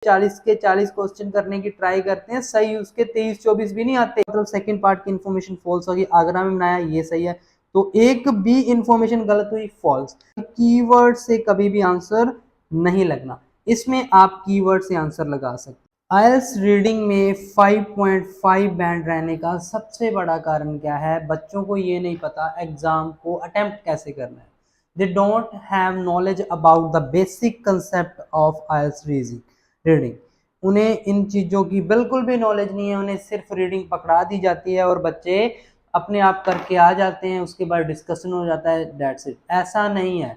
40 के 40 क्वेश्चन करने की ट्राई करते हैं, सही उसके 23-24 भी नहीं आते, मतलब सेकंड पार्ट की इन्फॉर्मेशन फॉल्स होगी, आगरा में बनाया ये सही है, तो एक भी इंफॉर्मेशन गलत हुई फॉल्स। कीवर्ड से कभी भी आंसर नहीं लगना, इसमें आप कीवर्ड से आंसर लगा सकते। आईएलटीएस रीडिंग में 5.5 बैंड रहने का सबसे बड़ा कारण क्या है? बच्चों को ये नहीं पता एग्जाम को अटेम्प्ट कैसे करना है। They don't have knowledge about the basic concept of IELTS reading. उन्हें इन चीज़ों की बिल्कुल भी नॉलेज नहीं है, उन्हें सिर्फ रीडिंग पकड़ा दी जाती है और बच्चे अपने आप करके आ जाते हैं, उसके बाद डिस्कशन हो जाता है, दैट्स इट। ऐसा नहीं है।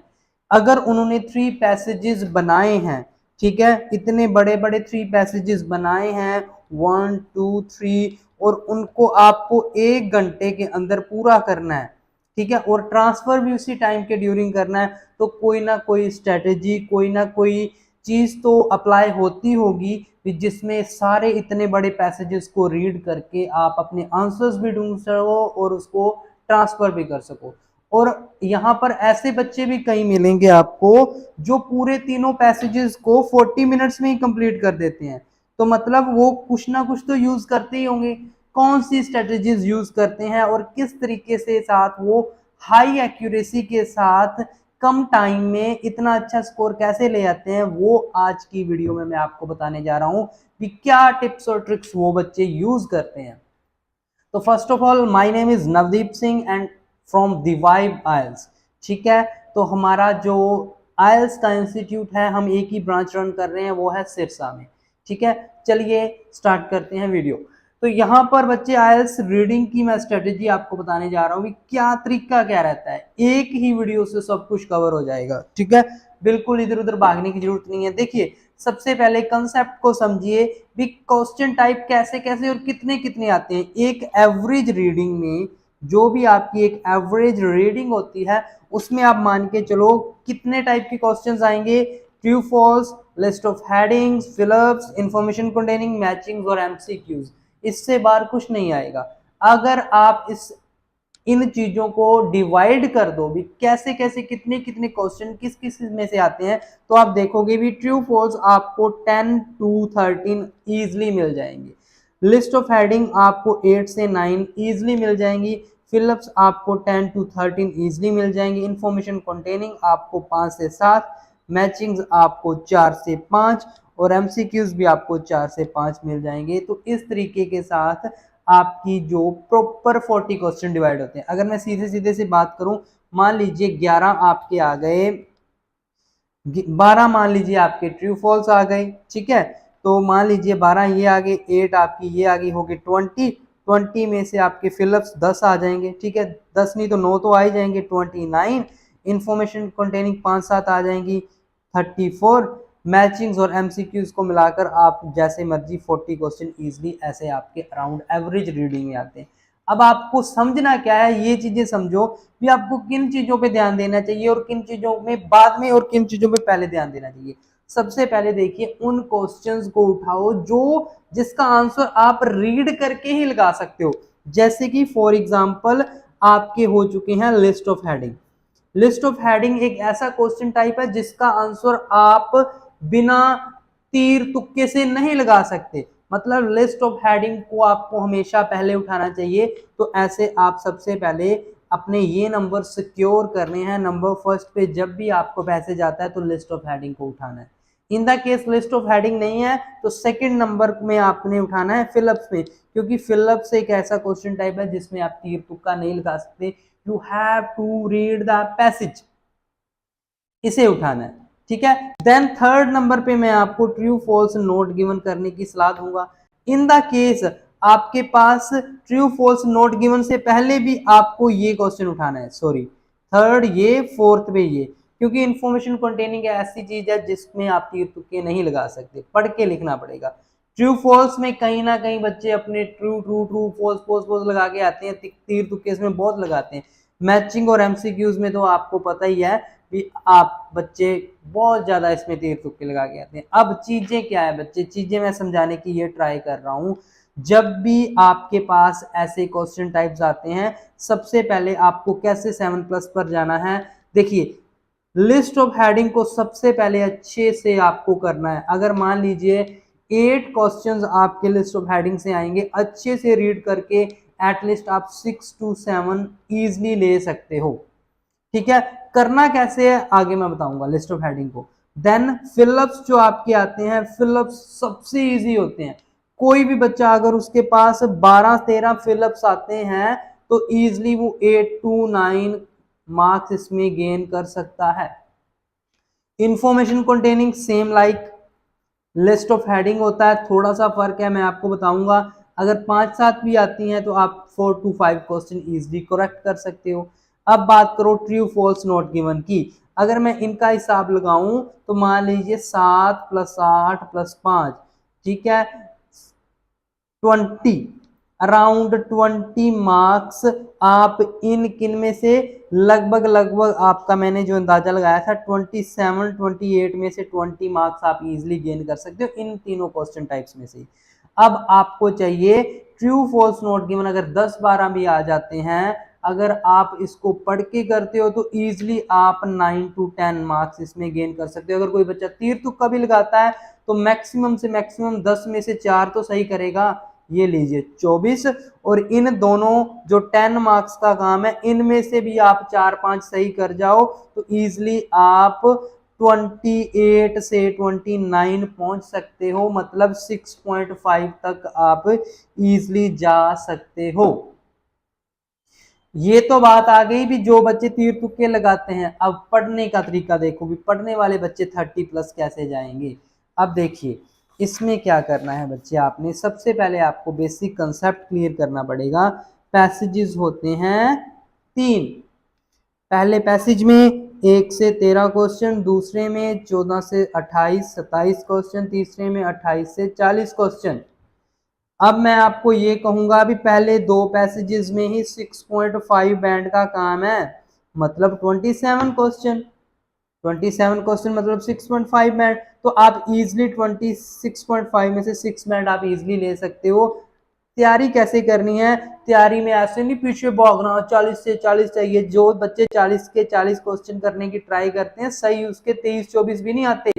अगर उन्होंने 3 पैसेजेस बनाए हैं, ठीक है, इतने बड़े बड़े 3 पैसेजेस बनाए हैं 1 2 3, और उनको आपको 1 घंटे के अंदर पूरा करना है, ठीक है, और ट्रांसफर भी उसी टाइम के ड्यूरिंग करना है, तो कोई ना कोई स्ट्रेटेजी, कोई ना कोई चीज तो अप्लाई होती होगी जिसमें सारे इतने बड़े पैसेजेस को रीड करके आप अपने आंसर्स भी ढूंढ सको और उसको ट्रांसफर भी कर सको। और यहाँ पर ऐसे बच्चे भी कई मिलेंगे आपको जो पूरे तीनों पैसेजेस को 40 मिनट्स में ही कंप्लीट कर देते हैं, तो मतलब वो कुछ ना कुछ तो यूज करते ही होंगे। कौन सी स्ट्रेटेजीज यूज करते हैं और किस तरीके से साथ वो हाई एक्यूरेसी के साथ कम टाइम में इतना अच्छा स्कोर कैसे ले आते हैं, वो आज की वीडियो में मैं आपको बताने जा रहा हूं कि क्या टिप्स और ट्रिक्स वो बच्चे यूज करते हैं। तो first of all, my name is Navdeep Singh and from the vibe isles, ठीक है। तो हमारा जो आइल्स का इंस्टीट्यूट है, हम एक ही ब्रांच रन कर रहे हैं, वो है सिरसा में, ठीक है। चलिए स्टार्ट करते हैं वीडियो। तो यहाँ पर बच्चे आइल्स रीडिंग की मैं स्ट्रेटेजी आपको बताने जा रहा हूँ कि क्या तरीका क्या रहता है, एक ही वीडियो से सब कुछ कवर हो जाएगा, ठीक है, बिल्कुल इधर उधर भागने की जरूरत नहीं है। देखिए, सबसे पहले कंसेप्ट को समझिए भी क्वेश्चन टाइप कैसे कैसे और कितने कितने आते हैं। एक एवरेज रीडिंग में जो भी आपकी एक एवरेज रीडिंग होती है, उसमें आप मान के चलो कितने टाइप के क्वेश्चंस आएंगे, true false, list of headings, fill ups, information containing, matchings और एमसीक्यूज, इससे बाहर कुछ नहीं आएगा। अगर आप इन चीजों को डिवाइड कर दो भी कैसे कैसे कितने कितने क्वेश्चन किस किस में से आते हैं, तो आप देखोगे भी ट्रू फॉल्स आपको 10 to 13 इजिली मिल जाएंगे, लिस्ट ऑफ हेडिंग आपको 8 से 9 इजिली मिल जाएंगी, फिलअप्स आपको 10 to 13 इजिली मिल जाएंगे, इंफॉर्मेशन कंटेनिंग आपको 5 से 7, मैचिंग्स आपको 4 से 5 और एमसीक्यूज भी आपको 4 से 5 मिल जाएंगे। तो इस तरीके के साथ आपकी जो प्रॉपर 40 क्वेश्चन डिवाइड होते हैं। अगर मैं सीधे सीधे से बात करूं, मान लीजिए 11 आपके आ गए, 12 मान लीजिए आपके ट्रू फॉल्स आ गए, ठीक है, तो मान लीजिए 12 ये आ गए, 8 आपकी ये आ गई, हो गई 20 में से आपके फिलअप्स 10 आ जाएंगे, ठीक है, 10 नहीं तो 9 तो आ ही जाएंगे, 29 इंफॉर्मेशन कंटेनिंग 5-7 आ जाएंगी, 34 मैचिंग्स और एमसीक्यूज को मिलाकर आप जैसे मर्जी 40 क्वेश्चन इजीली ऐसे आपके अराउंड एवरेज रीडिंग में आते हैं। अब आपको समझना क्या है, ये चीजें समझो भी आपको किन चीजों पे ध्यान देना चाहिए और किन चीजों में बाद में और किन चीजों पे पहले ध्यान देना चाहिए। सबसे पहले देखिए, उन क्वेश्चंस को उठाओ जो जिसका आंसर आप रीड करके ही लगा सकते हो। जैसे कि फॉर एग्जांपल आपके हो चुके हैं list of heading. List of heading एक ऐसा क्वेश्चन टाइप है जिसका आंसर आप बिना तीर तुक्के से नहीं लगा सकते, मतलब लिस्ट ऑफ हेडिंग को आपको हमेशा पहले उठाना चाहिए। तो ऐसे आप सबसे पहले अपने ये नंबर सिक्योर करने हैं, नंबर फर्स्ट पे जब भी आपको पैसे जाता है तो लिस्ट ऑफ हेडिंग को उठाना है। In the case list of heading नहीं है तो सेकंड नंबर में आपने उठाना है फिलअप्स में, क्योंकि फिलअप्स एक ऐसा क्वेश्चन टाइप है जिसमें आप तीर तुक्का नहीं लगा सकते, you have to read the passage, इसे उठाना है, ठीक है। देन थर्ड नंबर पे मैं आपको ट्रू फॉल्स नोट गिवन करने की सलाह दूंगा। इन द केस आपके पास ट्रू फॉल्स नोट गिवन से पहले भी आपको ये क्वेश्चन उठाना है, सॉरी थर्ड ये, फोर्थ पे ये, क्योंकि इंफॉर्मेशन कंटेनिंग ऐसी चीज है जिसमें आप तीर तुक्के नहीं लगा सकते, पढ़ के लिखना पड़ेगा। ट्रू फॉल्स में कहीं ना कहीं बच्चे अपने true true true false false false लगा के आते हैं, तीर तुक्के इसमें बहुत लगाते हैं। मैचिंग और एमसीक्यूज में तो आपको पता ही है भी आप बच्चे बहुत ज्यादा इसमें तीर तुक्के लगा के आते हैं। अब चीजें क्या है बच्चे, चीजें मैं समझाने की ये ट्राई कर रहा हूं। जब भी आपके पास ऐसे क्वेश्चन टाइप्स आते हैं, सबसे पहले आपको कैसे 7+ पर जाना है। देखिए, लिस्ट ऑफ हेडिंग को सबसे पहले अच्छे से आपको करना है। अगर मान लीजिए 8 क्वेश्चंस आपके लिस्ट ऑफ हेडिंग से आएंगे, अच्छे से रीड करके एटलीस्ट आप 6 to 7 इजिली ले सकते हो। ठीक है, करना कैसे है आगे मैं बताऊंगा लिस्ट ऑफ हेडिंग को। देन फिलअप्स जो आपके आते हैं, फिलअप्स सबसे इजी होते हैं। कोई भी बच्चा अगर उसके पास 12-13 फिलअप्स आते हैं तो इजिली वो 8 to 9 मार्क्स इसमें गेन कर सकता है। Information containing same like list of heading होता है, थोड़ा सा फर्क है, मैं आपको बताऊंगा। अगर 5-7 भी आती हैं तो आप 4 to 5 क्वेश्चन इजिली करेक्ट कर सकते हो। अब बात करो ट्रू फॉल्स नॉट गिवन की। अगर मैं इनका हिसाब लगाऊं तो मान लीजिए 7 + 8 + 5, ठीक है, 20, अराउंड 20 मार्क्स आप इन किन में से लगभग आपका मैंने जो अंदाजा लगाया था 27-28 में से 20 मार्क्स आप इजीली गेन कर सकते हो इन तीनों क्वेश्चन टाइप्स में से। अब आपको चाहिए ट्रू फॉल्स नॉट गिवन। अगर 10-12 भी आ जाते हैं, अगर आप इसको पढ़ के करते हो तो इजीली आप 9 to 10 मार्क्स इसमें गेन कर सकते हो। अगर कोई बच्चा तीर तुक्का भी लगाता है तो मैक्सिमम से मैक्सिमम 10 में से 4 तो सही करेगा। ये लीजिए 24, और इन दोनों जो 10 मार्क्स का काम है इनमें से भी आप 4-5 सही कर जाओ तो इजिली आप 28 से 29 पहुंच सकते हो, मतलब 6.5 तक आप इजिली जा सकते हो। ये तो बात आ गई भी जो बच्चे तीर तुक्के लगाते हैं। अब पढ़ने का तरीका देखो भी, पढ़ने वाले बच्चे 30+ कैसे जाएंगे। अब देखिए इसमें क्या करना है बच्चे, आपने सबसे पहले आपको बेसिक कंसेप्ट क्लियर करना पड़ेगा। पैसेजेस होते हैं 3। पहले पैसेज में 1 से 13 क्वेश्चन, दूसरे में 14 से 28-27 क्वेश्चन, तीसरे में 28 से 40 क्वेश्चन। अब मैं आपको ये कहूंगा अभी पहले 2 पैसेजेस में ही 6.5 बैंड का काम है, मतलब 27 क्वेश्चन। 27 क्वेश्चन मतलब 6.5 बैंड, तो आप इजिली 26.5 में से 6 बैंड आप इजिली ले सकते हो। तैयारी कैसे करनी है, तैयारी में ऐसे नहीं पीछे भागना 40 से 40 चाहिए। जो बच्चे 40 के 40 क्वेश्चन करने की ट्राई करते हैं, सही उसके 23-24 भी नहीं आते।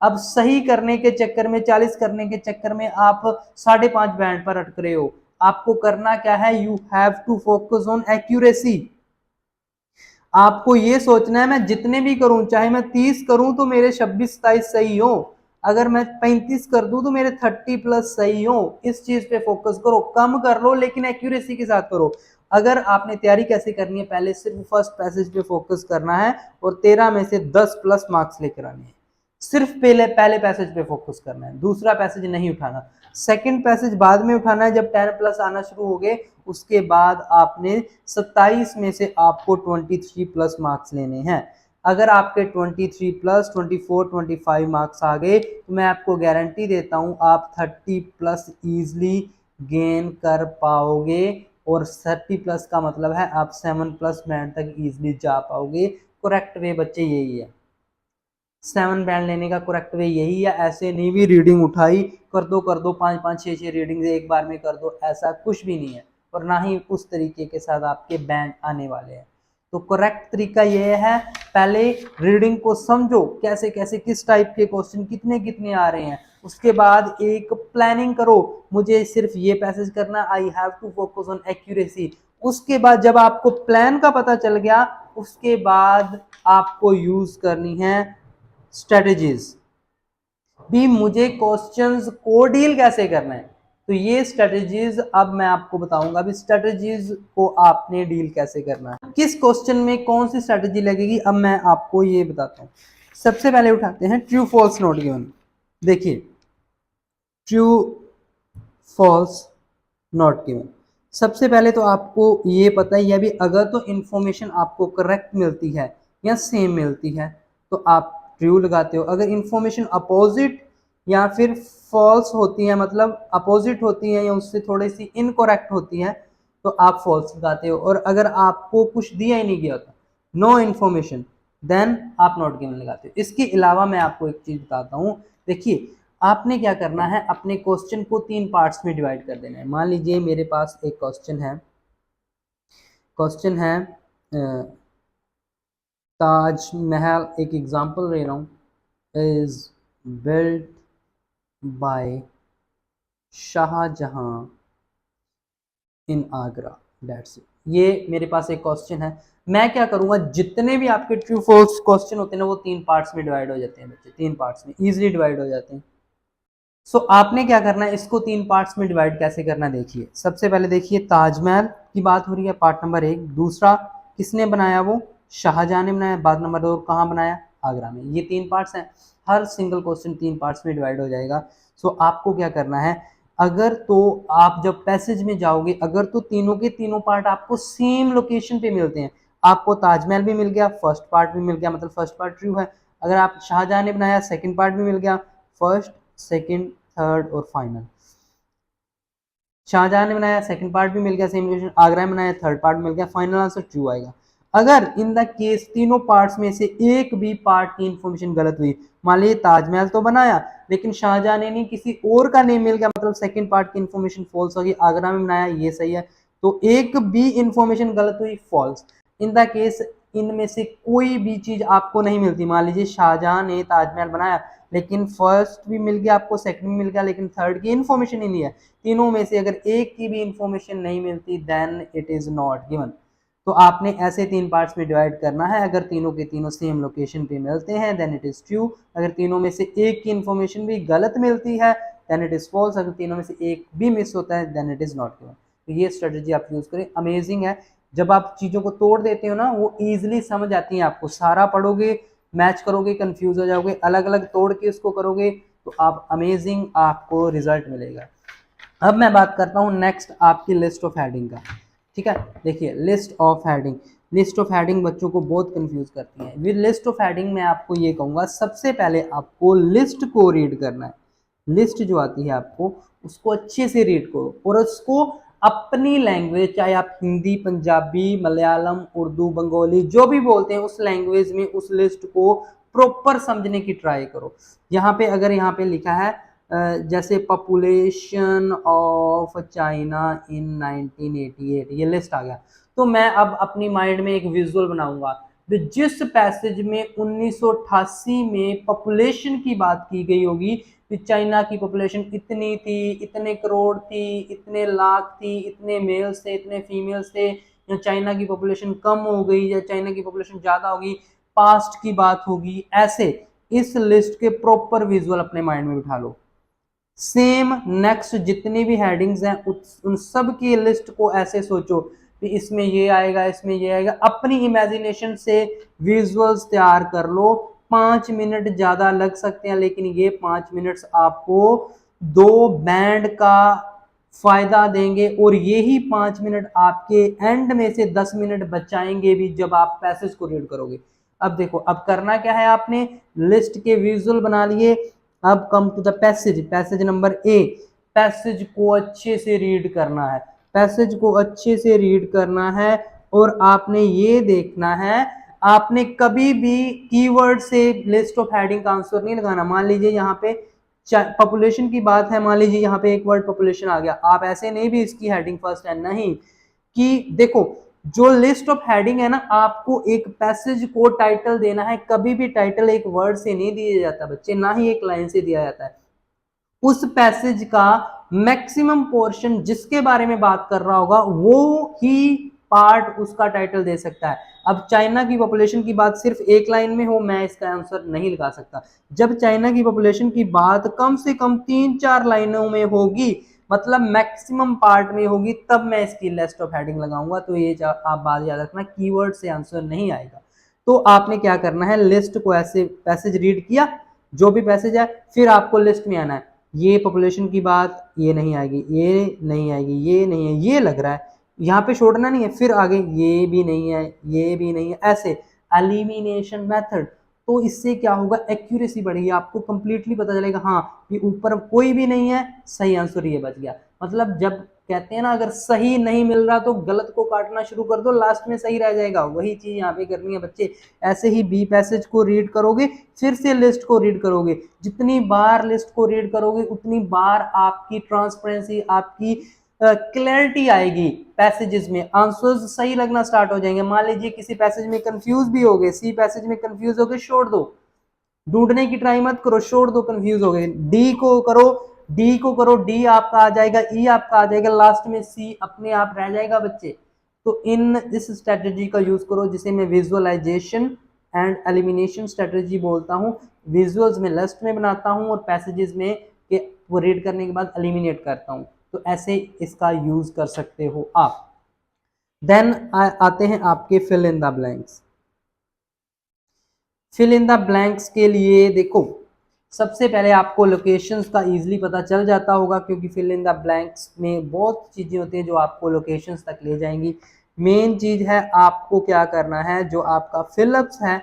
अब सही करने के चक्कर में, 40 करने के चक्कर में आप 5.5 बैंड पर अटक रहे हो। आपको करना क्या है, you have to focus on accuracy. आपको ये सोचना है मैं जितने भी करूं, चाहे मैं 30 करूं तो मेरे 26-27 सही हो, अगर मैं 35 कर दूं तो मेरे 30+ सही हो। इस चीज पे फोकस करो, कम कर लो लेकिन एक्यूरेसी के साथ करो। अगर आपने तैयारी कैसे करनी है, पहले सिर्फ फर्स्ट पैसेज पे फोकस करना है और 13 में से 10+ मार्क्स लेकर आने हैं। सिर्फ पहले पैसेज पे फोकस करना है, दूसरा पैसेज नहीं उठाना। सेकंड पैसेज बाद में उठाना है जब 10+ आना शुरू हो गए, उसके बाद आपने 27 में से आपको 23+ मार्क्स लेने हैं। अगर आपके 23+, 24-25 मार्क्स आ गए तो मैं आपको गारंटी देता हूं आप 30+ इजिली गेन कर पाओगे। और 30+ का मतलब है आप 7+ बैंड तक इजिली जा पाओगे। करेक्ट वे बच्चे यही है, 7 बैंड लेने का करेक्ट वे यही है। ऐसे नहीं भी रीडिंग उठाई कर दो 5-5, 6-6 रीडिंग एक बार में कर दो, ऐसा कुछ भी नहीं है। और ना ही उस तरीके के साथ आपके बैंड आने वाले हैं। तो करेक्ट तरीका यह है, पहले रीडिंग को समझो कैसे कैसे किस टाइप के क्वेश्चन कितने कितने आ रहे हैं, उसके बाद एक प्लानिंग करो, मुझे सिर्फ ये पैसेज करना, I have to focus on accuracy. उसके बाद जब आपको प्लान का पता चल गया, उसके बाद आपको यूज करनी है स्ट्रेटजीज। भी मुझे क्वेश्चंस को डील कैसे करना है, तो ये स्ट्रेटजीज अब मैं आपको बताऊंगा भी स्ट्रेटजीज को आपने डील कैसे करना है, किस क्वेश्चन में कौन सी स्ट्रेटजी लगेगी। अब मैं आपको ये बताता हूँ। सबसे पहले उठाते हैं ट्रू फॉल्स नॉट गिवन। देखिए ट्रू फॉल्स नॉट गिवन, सबसे पहले तो आपको ये पता ही है भी अगर तो इंफॉर्मेशन आपको करेक्ट मिलती है या सेम मिलती है तो आप ट्रू लगाते हो। अगर इंफॉर्मेशन अपोजिट या फिर फॉल्स होती है, मतलब अपोजिट होती है या उससे थोड़ी सी इनकरेक्ट होती है, तो आप फॉल्स लगाते हो। और अगर आपको कुछ दिया ही नहीं गया होता, नो इन्फॉर्मेशन, देन आप नॉट गिवन लगाते हो। इसके अलावा मैं आपको एक चीज बताता हूँ। देखिए आपने क्या करना है, अपने क्वेश्चन को 3 पार्ट्स में डिवाइड कर देना है। मान लीजिए मेरे पास एक क्वेश्चन है ताजमहल एक एग्जांपल ले रहा हूँ, is built by Shahjahan in Agra, that's it. ये मेरे पास एक क्वेश्चन है। मैं क्या करूंगा, जितने भी आपके ट्रू फॉल्स क्वेश्चन होते हैं ना वो 3 पार्ट्स में डिवाइड हो जाते हैं बच्चे, 3 पार्ट्स में इजीली डिवाइड हो जाते हैं। सो आपने क्या करना है, इसको 3 पार्ट्स में डिवाइड कैसे करना है देखिए। सबसे पहले देखिए ताजमहल की बात हो रही है, पार्ट नंबर 1। दूसरा किसने बनाया, वो शाहजहां ने बनाया। बात नंबर 2, कहाँ बनाया, आगरा में। ये 3 पार्ट्स हैं, हर सिंगल क्वेश्चन 3 पार्ट्स में डिवाइड हो जाएगा। सो आपको क्या करना है, अगर तो आप जब पैसेज में जाओगे, अगर तो तीनों के तीनों पार्ट आपको सेम लोकेशन पे मिलते हैं, आपको ताजमहल भी मिल गया, फर्स्ट पार्ट भी मिल गया, मतलब फर्स्ट पार्ट ट्रू है। अगर आप शाहजहां ने बनाया, सेकंड पार्ट भी मिल गया, फर्स्ट सेकंड थर्ड और फाइनल। शाहजहां ने बनाया, सेकंड पार्ट भी मिल गया सेम लोकेशन। आगरा में बनाया, थर्ड पार्ट मिल गया, फाइनल आंसर ट्रू आएगा। अगर इन द केस तीनों पार्ट्स में से एक भी पार्ट की इंफॉर्मेशन गलत हुई, मान लीजिए ताजमहल तो बनाया लेकिन शाहजहां ने नहीं, किसी और का नेम मिल गया, मतलब सेकंड पार्ट की इंफॉर्मेशन फॉल्स होगी। आगरा में बनाया, ये सही है, तो एक भी इंफॉर्मेशन गलत हुई, फॉल्स। इन द केस इनमें से कोई भी चीज आपको नहीं मिलती, मान लीजिए शाहजहां ने ताजमहल बनाया लेकिन फर्स्ट भी मिल गया आपको, सेकंड भी मिल गया, लेकिन थर्ड की इंफॉर्मेशन ही नहीं है, तीनों में से अगर एक की भी इंफॉर्मेशन नहीं मिलती, then it is not given. तो आपने ऐसे 3 पार्ट्स में डिवाइड करना है। अगर तीनों के तीनों सेम लोकेशन पे मिलते हैं देन इट इज ट्रू। अगर तीनों में से एक की इंफॉर्मेशन भी गलत मिलती है देन इट इज फॉल्स। अगर तीनों में से एक भी मिस होता है then it is not given. तो ये स्ट्रेटेजी आप यूज करें, अमेजिंग है। जब आप चीजों को तोड़ देते हो ना, वो इजिली समझ आती है आपको। सारा पढ़ोगे, मैच करोगे, कंफ्यूज हो जाओगे, अलग अलग तोड़ के इसको करोगे तो आप अमेजिंग आपको रिजल्ट मिलेगा। अब मैं बात करता हूँ नेक्स्ट आपकी लिस्ट ऑफ हेडिंग का। ठीक है, देखिए list of heading. List of heading बच्चों को बहुत कंफ्यूज करती है। विद लिस्ट ऑफ हेडिंग मैं आपको ये कहूंगा, सबसे पहले आपको लिस्ट को रीड करना है। लिस्ट जो आती है आपको उसको अच्छे से रीड करो और उसको अपनी लैंग्वेज, चाहे आप हिंदी, पंजाबी, मलयालम, उर्दू, बंगाली जो भी बोलते हैं उस लैंग्वेज में उस लिस्ट को प्रॉपर समझने की ट्राई करो। यहाँ पे अगर यहाँ पे लिखा है जैसे पॉपुलेशन ऑफ चाइना इन 1988, ये लिस्ट आ गया, तो मैं अब अपनी माइंड में एक विजुअल बनाऊंगा। जिस पैसेज में 1988 में पॉपुलेशन की बात की गई होगी कि चाइना की पॉपुलेशन इतनी थी, इतने करोड़ थी, इतने लाख थी, इतने मेल्स थे, इतने फीमेल्स थे, या चाइना की पॉपुलेशन कम हो गई या चाइना की पॉपुलेशन ज्यादा होगी, पास्ट की बात होगी, ऐसे इस लिस्ट के प्रॉपर विजुअल अपने माइंड में बिठा लो। सेम नेक्स्ट जितनी भी हेडिंग्स हैं उन सब की लिस्ट को ऐसे सोचो कि इसमें ये आएगा, इसमें ये आएगा, अपनी इमेजिनेशन से विजुअल्स तैयार कर लो। 5 मिनट ज्यादा लग सकते हैं लेकिन ये 5 मिनट्स आपको 2 बैंड का फायदा देंगे और यही 5 मिनट आपके एंड में से 10 मिनट बचाएंगे भी जब आप पैसेज को रीड करोगे। अब देखो, अब करना क्या है, आपने लिस्ट के विजुअल बना लिए। अब come to the passage, passage number A. Passage को अच्छे से रीड करना है, पैसेज को अच्छे से रीड करना है और आपने ये देखना है, आपने कभी भी कीवर्ड से लिस्ट ऑफ हेडिंग का आंसर नहीं लगाना। मान लीजिए यहाँ पे पॉपुलेशन की बात है, मान लीजिए यहाँ पे एक वर्ड पॉपुलेशन आ गया, आप ऐसे नहीं भी इसकी हेडिंग फर्स्ट है, नहीं कि देखो जो लिस्ट ऑफ हेडिंग है ना, आपको एक पैसेज को टाइटल देना है। कभी भी टाइटल एक वर्ड से नहीं दिया जाता बच्चे, ना ही एक लाइन से दिया जाता है। उस पैसेज का मैक्सिमम पोर्शन जिसके बारे में बात कर रहा होगा वो ही पार्ट उसका टाइटल दे सकता है। अब चाइना की पॉपुलेशन की बात सिर्फ एक लाइन में हो, मैं इसका आंसर नहीं लगा सकता। जब चाइना की पॉपुलेशन की बात कम से कम 3-4 लाइनों में होगी, मतलब मैक्सिमम पार्ट में होगी, तब मैं इसकी लिस्ट ऑफ हेडिंग लगाऊंगा। तो ये आप बात याद रखना, कीवर्ड से आंसर नहीं आएगा। तो आपने क्या करना है, लिस्ट को ऐसे पैसेज रीड किया, जो भी पैसेज है, फिर आपको लिस्ट में आना है। ये पॉपुलेशन की बात ये नहीं आएगी, ये नहीं आएगी, ये नहीं है, ये लग रहा है, यहाँ पे छोड़ना नहीं है, फिर आगे ये भी नहीं है, ये भी नहीं है, ऐसे एलिमिनेशन मेथड। तो इससे क्या होगा, एक्यूरेसी बढ़ेगी, आपको कंप्लीटली पता चलेगा हाँ ये ऊपर कोई भी नहीं है, सही आंसर ये बच गया। मतलब जब कहते हैं ना, अगर सही नहीं मिल रहा तो गलत को काटना शुरू कर दो, लास्ट में सही रह जाएगा। वही चीज यहाँ पे करनी है बच्चे। ऐसे ही बी पैसेज को रीड करोगे, फिर से लिस्ट को रीड करोगे, जितनी बार लिस्ट को रीड करोगे उतनी बार आपकी ट्रांसपेरेंसी, आपकी क्लैरिटी आएगी पैसेजेस में, आंसर्स सही लगना स्टार्ट हो जाएंगे। मान लीजिए किसी पैसेज में कंफ्यूज भी हो गए, सी पैसेज में कंफ्यूज हो गए, छोड़ दो, ढूंढने की ट्राई मत करो, छोड़ दो, कंफ्यूज हो गए, डी को करो, डी आपका आ जाएगा, ई आपका आ जाएगा, लास्ट में सी अपने आप रह जाएगा बच्चे। तो इस स्ट्रेटजी का यूज करो जिसे मैं विजुअलाइजेशन एंड एलिमिनेशन स्ट्रेटजी बोलता हूँ। विजुअल्स में लिस्ट में बनाता हूँ और पैसेजेस में के वो रीड करने के बाद एलिमिनेट करता हूँ। तो ऐसे इसका यूज कर सकते हो आप। देन आते हैं आपके fill in the blanks. Fill in the blanks के लिए देखो, सबसे पहले आपको लोकेशंस का इजीली पता चल जाता होगा, क्योंकि फिल इन द ब्लैंक्स में बहुत चीजें होती हैं जो आपको लोकेशंस तक ले जाएंगी। मेन चीज है आपको क्या करना है, जो आपका फिलअप्स है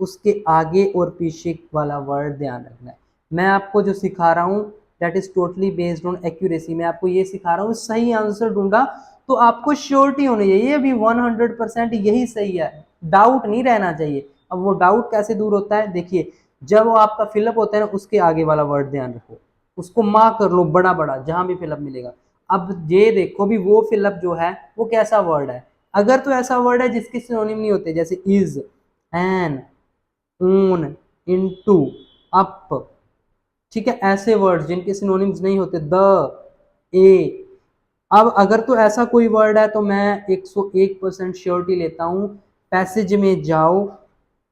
उसके आगे और पीछे वाला वर्ड ध्यान रखना है। मैं आपको जो सिखा रहा हूँ that is totally based on accuracy. मैं आपको ये सिखा रहा हूँ, सही आंसर ढूंढा तो आपको श्योरिटी होनी चाहिए अभी 100% यही सही है, डाउट नहीं रहना चाहिए। अब वो डाउट कैसे दूर होता है, देखिए जब वो आपका फिलअप होता है ना, उसके आगे वाला वर्ड ध्यान रखो, उसको मार्क कर लो बड़ा बड़ा जहां भी फिलअप मिलेगा। अब ये देखो भी वो फिलअप जो है वो कैसा वर्ड है। अगर तो ऐसा वर्ड है जिसके सिनोनिम नहीं होते, जैसे इज, एन, ऊन, इनटू, अप, ठीक है, ऐसे वर्ड जिनके सिनोनिम्स नहीं होते, द, ए। अब अगर तो ऐसा कोई वर्ड है तो मैं 101% श्योरिटी लेता हूं, पैसेज में जाओ,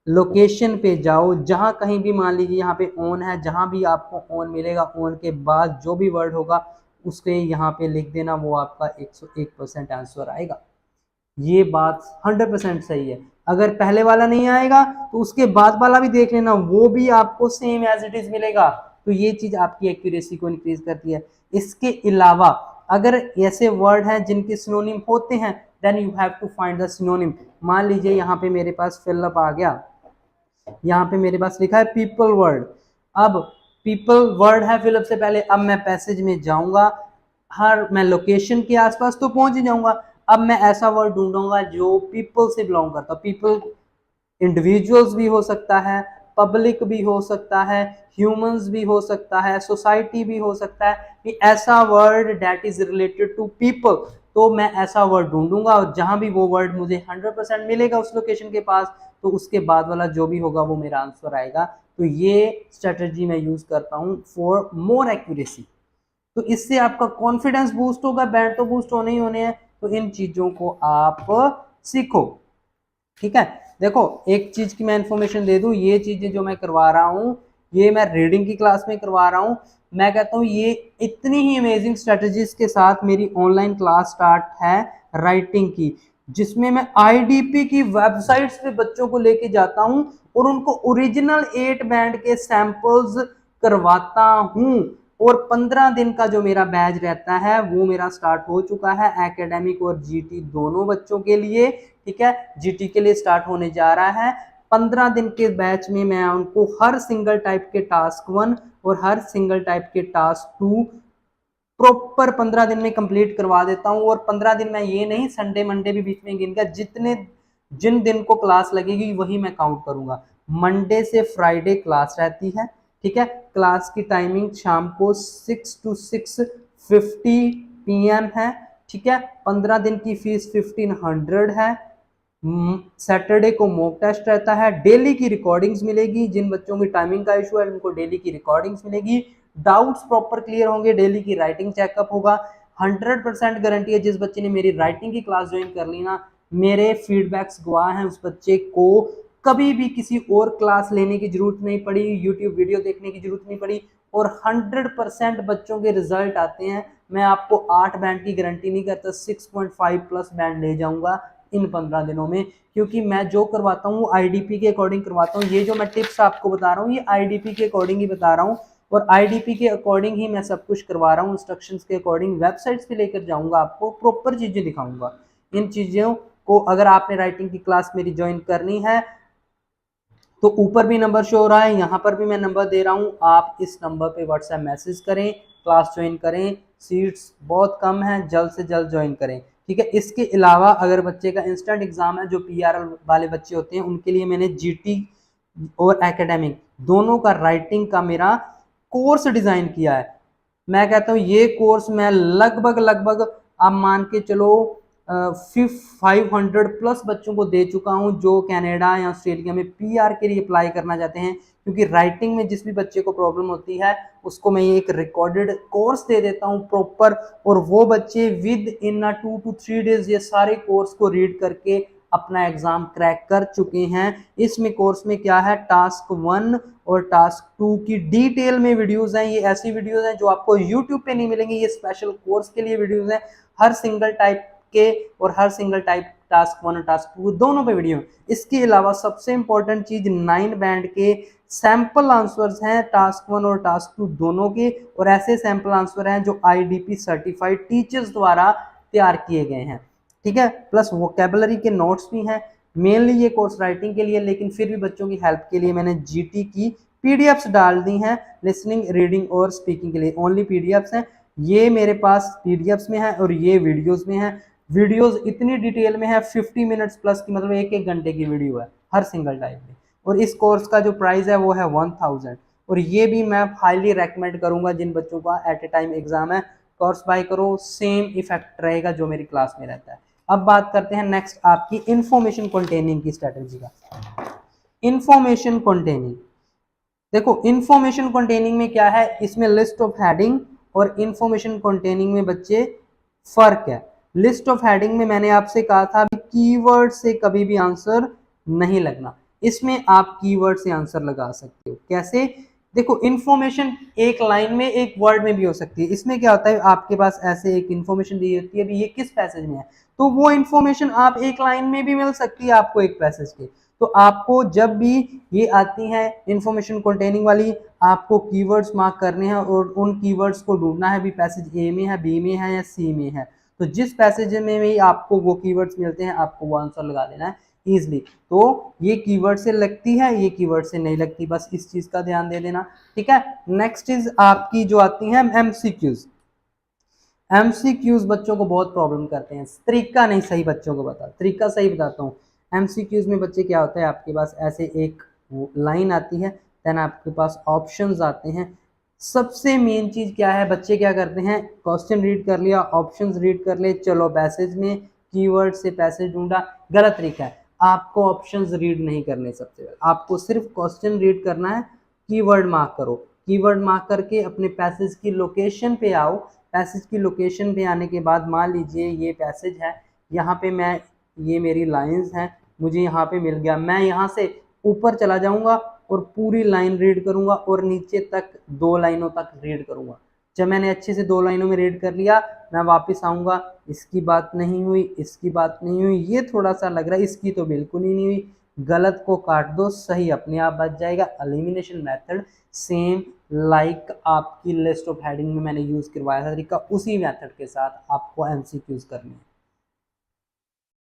लोकेशन पे जाओ, जहां कहीं भी मान लीजिए यहाँ पे ऑन है, जहां भी आपको ऑन मिलेगा, ऑन के बाद जो भी वर्ड होगा उसके यहाँ पे लिख देना, वो आपका 101% आंसर आएगा। ये बात 100% सही है। अगर पहले वाला नहीं आएगा तो उसके बाद वाला भी देख लेना, वो भी आपको सेम एज इट इज मिलेगा। तो ये चीज आपकी एक्यूरेसी को इंक्रीज करती है। इसके अलावा अगर ऐसे वर्ड हैं जिनके सिनोनिम होते हैं, then you have to find the synonym. मान लीजिए यहाँ पे मेरे पास फिलअप आ गया, यहाँ पे मेरे पास लिखा है पीपल वर्ड। अब पीपल वर्ड है फिलअप से पहले, अब मैं पैसेज में जाऊंगा, मैं लोकेशन के आसपास तो पहुंच ही जाऊंगा। अब मैं ऐसा वर्ड ढूंढूंगा जो पीपल से बिलोंग करता है। पीपल इंडिविजुअल्स भी हो सकता है, पब्लिक भी हो सकता है, ह्यूमंस भी हो सकता है, सोसाइटी भी हो सकता है, कि ऐसा word that is related to people. तो मैं ऐसा वर्ड ढूंढूंगा और जहां भी वो वर्ड मुझे 100% मिलेगा उस लोकेशन के पास, तो उसके बाद वाला जो भी होगा वो मेरा आंसर आएगा। तो ये स्ट्रेटजी मैं यूज करता हूँ फॉर मोर एक्यूरेसी। तो इससे आपका कॉन्फिडेंस बूस्ट होगा, बैंड तो बूस्ट होने ही होने हैं। तो इन चीजों को आप सीखो, ठीक है। देखो एक चीज की मैं इंफॉर्मेशन दे दूं, ये चीजें जो मैं करवा रहा हूँ ये मैं रीडिंग की क्लास में करवा रहा हूँ। मैं कहता हूँ ये इतनी ही अमेजिंग स्ट्रेटजीज के साथ मेरी ऑनलाइन क्लास स्टार्ट है राइटिंग की, जिसमें मैं आईडीपी की वेबसाइट्स पे बच्चों को लेके जाता हूँ और उनको ओरिजिनल 8 बैंड के सैंपल्स करवाता हूँ। और 15 दिन का जो मेरा बैच रहता है वो मेरा स्टार्ट हो चुका है, एकेडमिक और जीटी दोनों बच्चों के लिए, ठीक है। जीटी के लिए स्टार्ट होने जा रहा है। 15 दिन के बैच में मैं उनको हर सिंगल टाइप के टास्क 1 और हर सिंगल टाइप के टास्क 2 प्रॉपर 15 दिन में कंप्लीट करवा देता हूँ। और 15 दिन मैं ये नहीं संडे मंडे भी बीच में गिनकर, जिन दिन को क्लास लगेगी वही मैं काउंट करूंगा। मंडे से फ्राइडे क्लास रहती है, ठीक है। क्लास की टाइमिंग शाम को 6 to 6:50 PM है, ठीक है। 15 दिन की फीस 1500 है। सैटरडे को मॉक टेस्ट रहता है, डेली की रिकॉर्डिंग्स मिलेगी। जिन बच्चों की टाइमिंग का इशू है उनको डेली की रिकॉर्डिंग्स मिलेगी, डाउट्स प्रॉपर क्लियर होंगे, डेली की राइटिंग चेकअप होगा। 100% गारंटी है, जिस बच्चे ने मेरी राइटिंग की क्लास ज्वाइन कर ली ना, मेरे फीडबैक्स गवाह हैं, उस बच्चे को कभी भी किसी और क्लास लेने की जरूरत नहीं पड़ी, यूट्यूब वीडियो देखने की जरूरत नहीं पड़ी, और 100% बच्चों के रिजल्ट आते हैं। मैं आपको 8 बैंड की गारंटी नहीं करता, 6.5 प्लस बैंड ले जाऊंगा इन 15 दिनों में, क्योंकि मैं जो करवाता हूँ आईडीपी के अकॉर्डिंग करवाता हूँ। ये जो मैं टिप्स आपको बता रहा हूँ ये आईडीपी के अकॉर्डिंग ही बता रहा हूँ, और आईडीपी के अकॉर्डिंग ही मैं सब कुछ करवा रहा हूँ, इंस्ट्रक्शंस के अकॉर्डिंग। वेबसाइट्स पे लेकर जाऊंगा, आपको प्रॉपर चीजें दिखाऊंगा। इन चीजों को अगर आपने राइटिंग की क्लास मेरी ज्वाइन करनी है तो ऊपर भी नंबर शो हो रहा है, यहाँ पर भी मैं नंबर दे रहा हूँ, आप इस नंबर पे व्हाट्सएप मैसेज करें, क्लास ज्वाइन करें। सीट्स बहुत कम हैं, जल्द से जल्द ज्वाइन करें, ठीक है। इसके अलावा अगर बच्चे का इंस्टेंट एग्जाम है, जो पीआरएल वाले बच्चे होते हैं, उनके लिए मैंने जीटी और एकेडमिक दोनों का राइटिंग का मेरा कोर्स डिजाइन किया है। मैं कहता हूँ ये कोर्स मैं लगभग आप मान के चलो 500 प्लस बच्चों को दे चुका हूं जो कनाडा या ऑस्ट्रेलिया में पीआर के लिए अप्लाई करना चाहते हैं, क्योंकि राइटिंग में जिस भी बच्चे को प्रॉब्लम होती है उसको मैं एक रिकॉर्डेड कोर्स दे देता हूं प्रॉपर, और वो बच्चे विद इन 2 to 3 डेज ये सारे कोर्स को रीड करके अपना एग्जाम क्रैक कर चुके हैं। इसमें कोर्स में क्या है, टास्क 1 और टास्क 2 की डिटेल में वीडियोस हैं। ये ऐसी वीडियोस हैं जो आपको यूट्यूब पे नहीं मिलेंगी, ये स्पेशल कोर्स के लिए वीडियोस हैं। हर सिंगल टाइप के और हर सिंगल टाइप टास्क 1 और टास्क 2 दोनों पे वीडियो। इसके अलावा सबसे इंपॉर्टेंट चीज 9 बैंड के सैंपल आंसर्स हैं टास्क 1 और टास्क 2 दोनों के, और ऐसे सैंपल आंसर हैं जो आईडीपी सर्टिफाइड टीचर्स द्वारा तैयार किए गए हैं, ठीक है। प्लस वोकेबलरी के नोट्स भी हैं। मेनली ये कोर्स राइटिंग के लिए, लेकिन फिर भी बच्चों की हेल्प के लिए मैंने जीटी की पीडीएफ्स डाल दी हैं लिसनिंग, रीडिंग और स्पीकिंग के लिए। ओनली पीडीएफ्स हैं, ये मेरे पास पीडीएफ्स में है और ये वीडियोस में है। वीडियोस इतनी डिटेल में है, 50 मिनट्स प्लस की, मतलब 1-1 घंटे की वीडियो है हर सिंगल टाइप में। और इस कोर्स का जो प्राइस है वो है 1000, और ये भी मैं हाईली रेकमेंड करूंगा जिन बच्चों का एट ए टाइम एग्जाम है, कोर्स बाय करो, सेम इफेक्ट रहेगा जो मेरी क्लास में रहता है। अब बात करते हैं नेक्स्ट आपकी इंफॉर्मेशन कंटेनिंग की स्ट्रेटेजी का। इंफॉर्मेशन कंटेनिंग, देखो इंफॉर्मेशन कंटेनिंग में क्या है, इसमें लिस्ट ऑफ हेडिंग और इंफॉर्मेशन कंटेनिंग में बच्चे फर्क है। लिस्ट ऑफ हेडिंग में मैंने आपसे कहा था कीवर्ड से कभी भी आंसर नहीं लगना, इसमें आप कीवर्ड से आंसर लगा सकते हो। कैसे, देखो इंफॉर्मेशन एक लाइन में एक वर्ड में भी हो सकती है। इसमें क्या होता है, आपके पास ऐसे एक इंफॉर्मेशन दी होती है, अभी ये किस पैसेज में है, तो वो इंफॉर्मेशन आप एक लाइन में भी मिल सकती है आपको एक पैसेज के। तो आपको जब भी ये आती है इंफॉर्मेशन कंटेनिंग वाली, आपको कीवर्ड्स मार्क करने हैं और उन कीवर्ड्स को ढूंढना है भी पैसेज ए में है, बी में है या सी में है। तो जिस पैसेज में भी आपको वो कीवर्ड्स मिलते हैं आपको वो आंसर लगा देना है इजिली। तो ये कीवर्ड से लगती है, ये कीवर्ड से नहीं लगती, बस इस चीज का ध्यान दे देना, ठीक है। नेक्स्ट इज आपकी जो आती है एमसीक्यूज। एमसीक्यूज बच्चों को बहुत प्रॉब्लम करते हैं, तरीका नहीं सही बच्चों को बता, तरीका सही बताता हूँ। एमसीक्यूज में बच्चे क्या होता है, आपके पास ऐसे एक लाइन आती है, देन आपके पास ऑप्शंस आते हैं। सबसे मेन चीज क्या है, बच्चे क्या करते हैं, क्वेश्चन रीड कर लिया, ऑप्शंस रीड कर ले, चलो पैसेज में कीवर्ड से पैसेज ढूंढा, गलत तरीका है। आपको ऑप्शंस रीड नहीं करने, सबसे पहले आपको सिर्फ क्वेश्चन रीड करना है, कीवर्ड मार्क करो, कीवर्ड मार्क करके अपने पैसेज की लोकेशन पे आओ। पैसेज की लोकेशन पे आने के बाद मान लीजिए ये पैसेज है, यहाँ पे मैं, ये मेरी लाइंस हैं, मुझे यहाँ पे मिल गया, मैं यहाँ से ऊपर चला जाऊंगा और पूरी लाइन रीड करूंगा और नीचे तक 2 लाइनों तक रीड करूंगा। जब मैंने अच्छे से 2 लाइनों में रीड कर लिया, मैं वापस आऊंगा, इसकी बात नहीं हुई, इसकी बात नहीं हुई, ये थोड़ा सा लग रहा है, इसकी तो बिल्कुल ही नहीं हुई, गलत को काट दो, सही अपने आप बच जाएगा। एलिमिनेशन मेथड सेम लाइक आपकी लिस्ट ऑफ हेडिंग में मैंने यूज करवाया था तरीका, उसी मेथड के साथ आपको एमसीक्यूज करने हैं।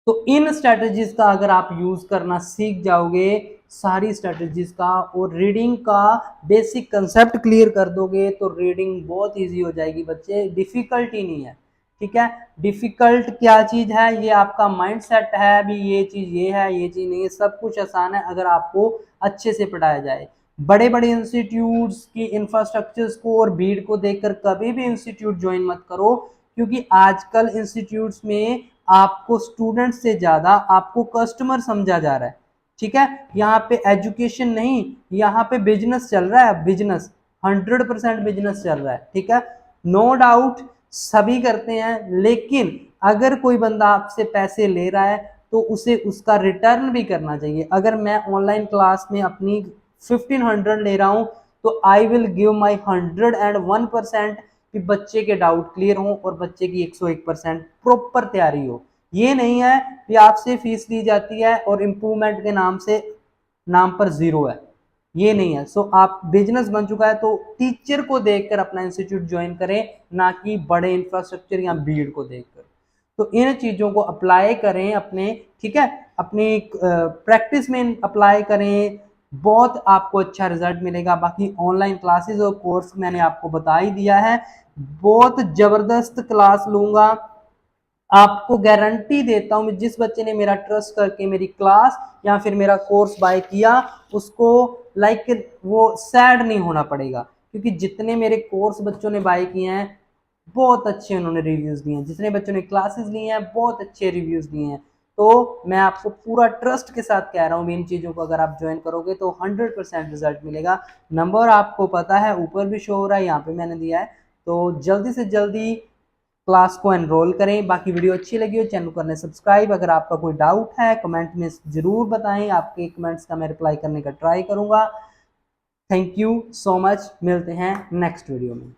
तो इन स्ट्रेटजीज का अगर आप यूज करना सीख जाओगे, सारी स्ट्रेटजीज का और रीडिंग का बेसिक कंसेप्ट क्लियर कर दोगे, तो रीडिंग बहुत इजी हो जाएगी बच्चे, डिफिकल्ट ही नहीं है, ठीक है। डिफिकल्ट क्या चीज है, ये आपका माइंड सेट है, अभी ये चीज ये है, ये चीज नहीं है, सब कुछ आसान है अगर आपको अच्छे से पढ़ाया जाए। बड़े बड़े इंस्टीट्यूट्स की इंफ्रास्ट्रक्चर्स को और भीड़ को देखकर कभी भी इंस्टीट्यूट ज्वाइन मत करो, क्योंकि आजकल इंस्टीट्यूट्स में आपको स्टूडेंट से ज्यादा आपको कस्टमर समझा जा रहा है, ठीक है। यहाँ पे एजुकेशन नहीं, यहाँ पे बिजनेस चल रहा है, बिजनेस 100% बिजनेस चल रहा है, ठीक है। नो डाउट सभी करते हैं, लेकिन अगर कोई बंदा आपसे पैसे ले रहा है तो उसे उसका रिटर्न भी करना चाहिए। अगर मैं ऑनलाइन क्लास में अपनी 1500 ले रहा हूं तो आई विल गिव माई 101% कि बच्चे के डाउट क्लियर हो और बच्चे की 101% प्रॉपर तैयारी हो। ये नहीं है कि आपसे फीस ली जाती है और इम्प्रूवमेंट के नाम पर 0 है, ये नहीं है। सो आप बिजनेस बन चुका है तो टीचर को देखकर अपना इंस्टीट्यूट ज्वाइन करें, ना कि बड़े इंफ्रास्ट्रक्चर या भीड़ को देखकर। तो इन चीजों को अप्लाई करें अपने, ठीक है, अपनी प्रैक्टिस में अप्लाई करें, बहुत आपको अच्छा रिजल्ट मिलेगा। बाकी ऑनलाइन क्लासेस और कोर्स मैंने आपको बता ही दिया है, बहुत जबरदस्त क्लास लूंगा, आपको गारंटी देता हूं। जिस बच्चे ने मेरा ट्रस्ट करके मेरी क्लास या फिर मेरा कोर्स बाय किया, उसको लाइक वो सैड नहीं होना पड़ेगा, क्योंकि जितने मेरे कोर्स बच्चों ने बाय किए हैं बहुत अच्छे उन्होंने रिव्यूज़ दिए हैं, जितने बच्चों ने क्लासेस लिए हैं बहुत अच्छे रिव्यूज़ दिए हैं। तो मैं आपको पूरा ट्रस्ट के साथ कह रहा हूँ, इन चीज़ों को अगर आप ज्वाइन करोगे तो 100% रिजल्ट मिलेगा। नंबर आपको पता है, ऊपर भी शो हो रहा है, यहाँ पे मैंने दिया है। तो जल्दी से जल्दी क्लास को एनरोल करें। बाकी वीडियो अच्छी लगी हो चैनल को करने सब्सक्राइब। अगर आपका कोई डाउट है कमेंट में ज़रूर बताएं, आपके कमेंट्स का मैं रिप्लाई करने का ट्राई करूँगा। थैंक यू सो मच, मिलते हैं नेक्स्ट वीडियो में।